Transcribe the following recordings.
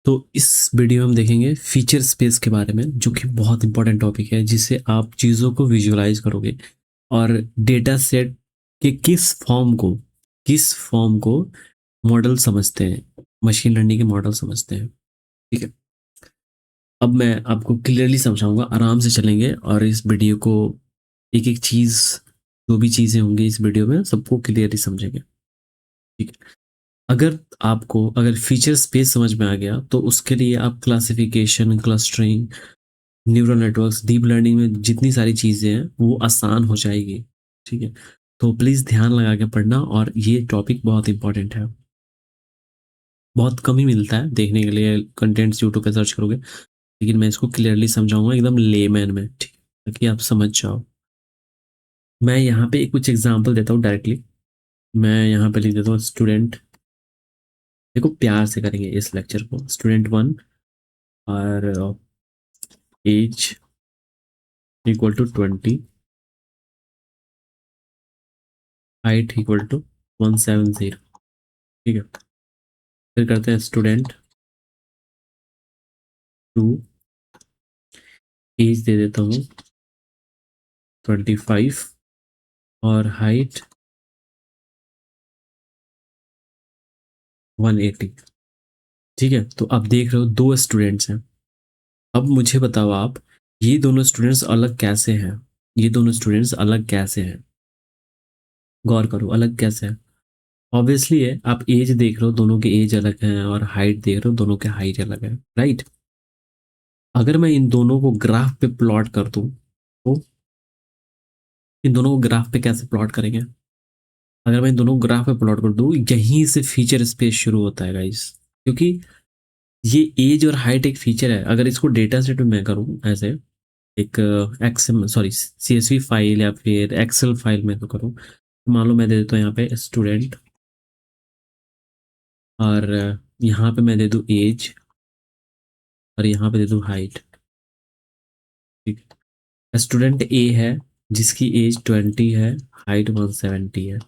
तो इस वीडियो में हम देखेंगे फीचर स्पेस के बारे में, जो कि बहुत इंपॉर्टेंट टॉपिक है, जिससे आप चीज़ों को विजुअलाइज करोगे और डेटा सेट के किस फॉर्म को मॉडल समझते हैं, मशीन लर्निंग के मॉडल समझते हैं। ठीक है, अब मैं आपको क्लियरली समझाऊंगा, आराम से चलेंगे और इस वीडियो को एक एक चीज़, जो भी चीज़ें होंगी इस वीडियो में सबको क्लियरली समझेंगे। ठीक है, अगर फीचर स्पेस समझ में आ गया तो उसके लिए आप classification, clustering, neural networks, deep learning में जितनी सारी चीज़ें हैं वो आसान हो जाएगी। ठीक है, तो प्लीज़ ध्यान लगा के पढ़ना, और ये टॉपिक बहुत इंपॉर्टेंट है। बहुत कम ही मिलता है देखने के लिए, कंटेंट्स यूट्यूब पे सर्च करोगे, लेकिन मैं इसको क्लियरली समझाऊंगा एकदम लेमैन में, ठीक है, ताकि आप समझ जाओ। मैं यहाँ पे कुछ एग्जांपल देता हूँ डायरेक्टली। मैं यहाँ पे लिख देता हूँ स्टूडेंट। देखो, प्यार से करेंगे इस लेक्चर को। स्टूडेंट 1 और age equal to 20, height equal to 170। ठीक है, फिर करते हैं स्टूडेंट 2, एज दे देता हूँ 25 और हाइट 180। ठीक है, तो आप देख रहे हो दो स्टूडेंट्स हैं। अब मुझे बताओ आप, ये दोनों स्टूडेंट्स अलग कैसे हैं? ये दोनों स्टूडेंट्स अलग कैसे हैं? गौर करो, अलग कैसे हैं? ऑब्वियसली है, आप एज देख रहे हो, दोनों के एज अलग हैं, और हाइट देख रहे हो, दोनों के हाइट अलग है, राइट? अगर मैं इन दोनों को ग्राफ पे प्लॉट कर दूं, तो इन दोनों को ग्राफ पे कैसे प्लॉट करेंगे? अगर मैं इन दोनों को ग्राफ पे प्लॉट कर दूं, यहीं से फीचर स्पेस शुरू होता है गाइस, क्योंकि ये एज और हाइट एक फीचर है। अगर इसको डेटा सेट में मैं करूं ऐसे, एक एक्सएम सॉरी सीएसवी फाइल या फिर एक्सेल फाइल में तो करूं, तो मान लो मैं दे देता हूँ यहाँ पे स्टूडेंट, और यहाँ पे मैं दे दूँ एज, और यहाँ पे दे दूँ हाइट। ठीक है, स्टूडेंट ए है जिसकी एज 20 है, हाइट 170 है।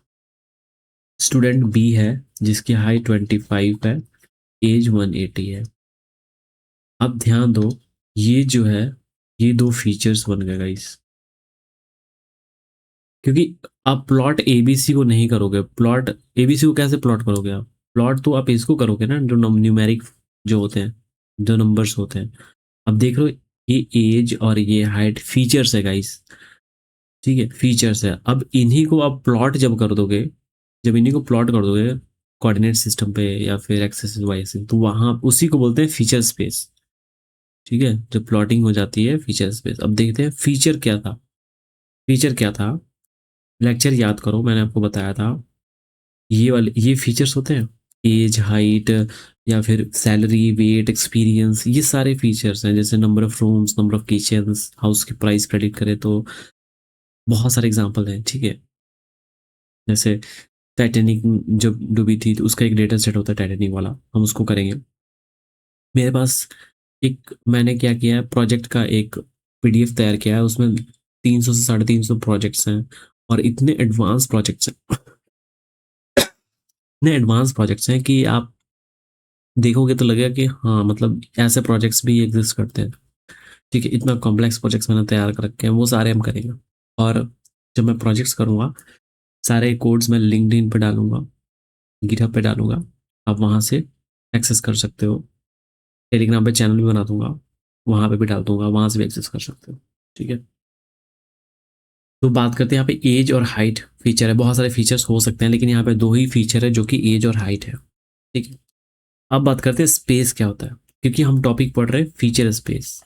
स्टूडेंट बी है जिसकी हाइट 25 है, एज 180 है। अब ध्यान दो, ये जो है, ये दो फीचर्स बन गए गाइस, क्योंकि आप प्लॉट एबीसी को नहीं करोगे। प्लॉट एबीसी को कैसे प्लॉट करोगे आप? प्लॉट तो आप इसको करोगे ना, जो न्यूमेरिक जो होते हैं, जो नंबर्स होते हैं। अब देख रहे हो, ये एज और ये हाइट फीचर्स है गाइस। ठीक है, फीचर्स है। अब इन्हीं को आप प्लॉट जब कर दोगे, जब इन्हीं को प्लॉट कर दोगे कोऑर्डिनेट सिस्टम पे या फिर एक्सेस वाई से, तो वहां उसी को बोलते हैं फीचर स्पेस। ठीक है, जब प्लॉटिंग हो जाती है फीचर स्पेस। अब देखते हैं फीचर क्या था। फीचर क्या था? लेक्चर याद करो, मैंने आपको बताया था, ये फीचर्स होते हैं, एज, हाइट, या फिर सैलरी, वेट, एक्सपीरियंस, ये सारे फीचर्स हैं। जैसे number of rooms, number of kitchens, house की प्राइस क्रेडिट करें तो बहुत सारे एग्जांपल हैं। ठीक है, जैसे टाइटैनिक जब डूबी थी तो उसका एक डेटा सेट होता है टाइटैनिक वाला, हम उसको करेंगे। मेरे पास मैंने क्या किया है, प्रोजेक्ट का एक पीडीएफ तैयार किया है, उसमें 300 से 350 प्रोजेक्ट्स हैं, और इतने एडवांस प्रोजेक्ट्स हैं कि आप देखोगे तो लगेगा कि हाँ, मतलब ऐसे प्रोजेक्ट्स भी एग्जिस्ट करते हैं। ठीक है, इतना कॉम्प्लेक्स प्रोजेक्ट्स मैंने तैयार कर रखे हैं, वो सारे हम करेंगे। और जब मैं प्रोजेक्ट्स करूँगा, सारे कोड्स मैं लिंक्डइन पे डालूंगा, गिटहब पे डालूंगा, आप वहाँ से एक्सेस कर सकते हो। टेलीग्राम पे चैनल भी बना दूंगा, वहाँ पे भी डाल दूंगा, वहाँ से भी एक्सेस कर सकते हो। ठीक है, तो बात करते हैं यहाँ पे एज और हाइट फीचर है। बहुत सारे फीचर्स हो सकते हैं, लेकिन यहाँ पे दो ही फीचर है, जो कि एज और हाइट है। ठीक है, अब बात करते हैं स्पेस क्या होता है, क्योंकि हम टॉपिक पढ़ रहे हैं फीचर स्पेस।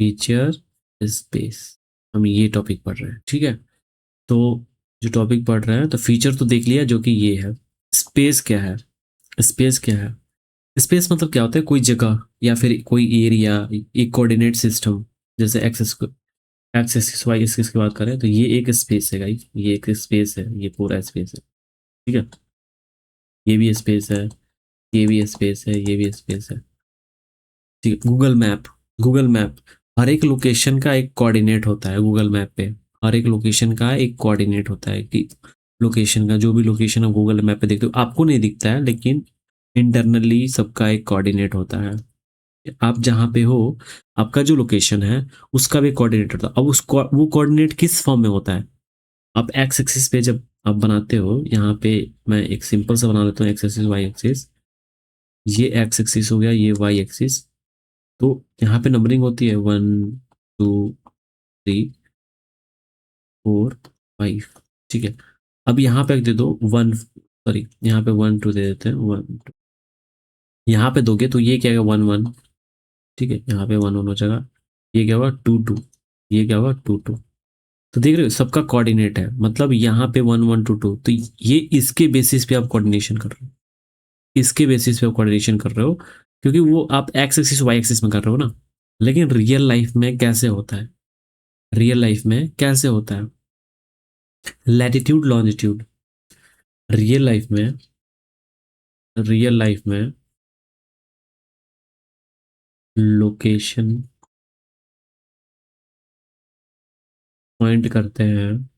फीचर स्पेस, हम ये टॉपिक पढ़ रहे हैं। ठीक है, तो जो टॉपिक पढ़ रहे हैं, तो फीचर तो देख लिया, जो कि ये है। स्पेस क्या है? स्पेस क्या है? स्पेस मतलब क्या होता है? कोई जगह या फिर कोई एरिया, एक कोऑर्डिनेट सिस्टम। जैसे एक्सेस वाई एक्सिस की बात करें तो ये एक स्पेस है गाइस, ये एक स्पेस है, ये पूरा स्पेस है। ठीक है, ये भी स्पेस है, ये भी स्पेस है, ये भी स्पेस है। ठीक है, गूगल मैप हर एक लोकेशन का एक कोऑर्डिनेट होता है। गूगल मैप पे हर एक लोकेशन का एक कोऑर्डिनेट होता है, कि लोकेशन का जो भी लोकेशन है गूगल मैप पे देखते हो, आपको नहीं दिखता है, लेकिन इंटरनली सबका एक कोऑर्डिनेट होता है। आप जहाँ पे हो, आपका जो लोकेशन है उसका भी कोऑर्डिनेट होता है। अब वो कोऑर्डिनेट किस फॉर्म में होता है? आप एक्स एक्सिस पे जब आप बनाते हो, यहाँ पे मैं एक सिंपल सा बना लेता हूँ, एक्स एक्सिस वाई एक्सिस। ये एक्स एक्सिस हो गया, ये वाई एक्सिस। तो यहाँ पे नंबरिंग होती है 1 2 3 4 5। ठीक है, अब यहाँ पे दे दो 1, सॉरी यहाँ पे 1 2 दे देते हैं, 1 यहाँ पे दोगे तो ये क्या है, 1 1। ठीक है, यहाँ पे 1 1 हो जाएगा। ये क्या होगा, 2 2। ये क्या होगा, 2 2। तो देख रहे हो सबका कोऑर्डिनेट है, मतलब यहाँ पे 1 1 2 2। तो ये इसके बेसिस पे आप कोऑर्डिनेशन कर रहे हो, इसके बेसिस पे आप कोऑर्डिनेशन कर रहे हो, क्योंकि वो आप एक्स एक्सिस वाई एक्सिस में कर रहे हो ना। लेकिन रियल लाइफ में कैसे होता है? रियल लाइफ में कैसे होता है? Latitude longitude. रियल लाइफ में, रियल लाइफ में लोकेशन पॉइंट करते हैं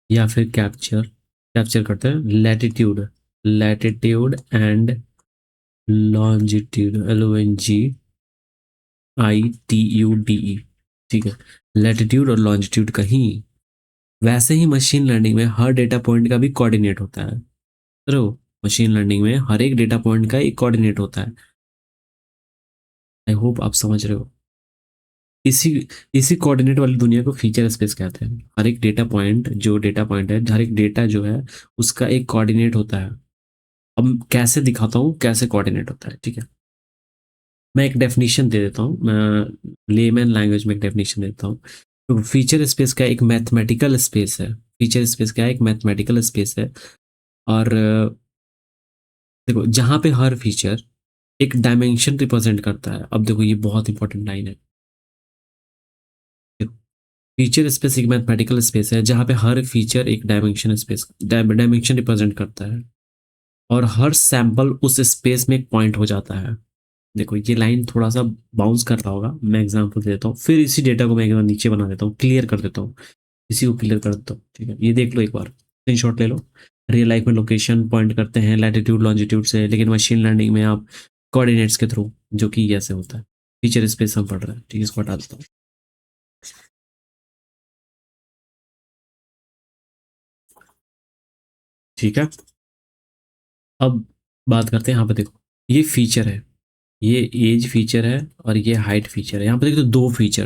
या फिर कैप्चर कैप्चर करते हैं latitude, latitude and longitude, LONGITUDE। ठीक है, लैटिट्यूड और लॉन्जिट्यूड कहीं। वैसे ही मशीन लर्निंग में हर डेटा पॉइंट का भी कोऑर्डिनेट होता है। तो मशीन लर्निंग में हर एक डेटा पॉइंट का एक कोऑर्डिनेट होता है। आई होप आप समझ रहे हो। इसी इसी कोऑर्डिनेट वाली दुनिया को फीचर स्पेस कहते हैं। हर एक डेटा पॉइंट, जो डेटा पॉइंट है, हर एक डेटा जो है उसका एक कोऑर्डिनेट होता है। अब कैसे दिखाता हूँ कैसे कोऑर्डिनेट होता है, ठीक है। मैं एक डेफिनेशन दे देता हूँ, मैं लेमैन लैंग्वेज में एक डेफिनेशन देता हूँ। तो फीचर स्पेस का एक मैथमेटिकल स्पेस है। फीचर स्पेस का एक मैथमेटिकल स्पेस है। और देखो जहाँ पे हर फीचर एक डायमेंशन रिप्रेजेंट करता है। अब देखो ये बहुत इंपॉर्टेंट लाइन है। फीचर स्पेस एक मैथमेटिकल स्पेस है जहाँ पे हर फीचर एक डायमेंशन रिप्रेजेंट करता है, और हर सैंपल उस स्पेस में एक पॉइंट हो जाता है। देखो ये लाइन थोड़ा सा बाउंस कर रहा होगा, मैं एग्जांपल देता हूँ, फिर इसी डेटा को मैं एक बार नीचे बना देता हूँ, क्लियर कर देता हूँ। इसी को क्लियर कर देता हूँ, ठीक है। ये देख लो एक बार, स्क्रीनशॉट ले लो। रियल लाइफ में लोकेशन पॉइंट करते हैं लैटिट्यूड लॉन्जिट्यूड से, लेकिन मशीन लर्निंग में आप कोऑर्डिनेट्स के थ्रू, जो कि ऐसे होता है। फीचर स्पेस हम पढ़ रहे हैं, ठीक है, इसको हटा देता हूँ। ठीक है, अब बात करते हैं। यहाँ पे देखो, ये फीचर है, ये एज फीचर है और ये हाइट फीचर है। यहाँ पे देखो दो फीचर्स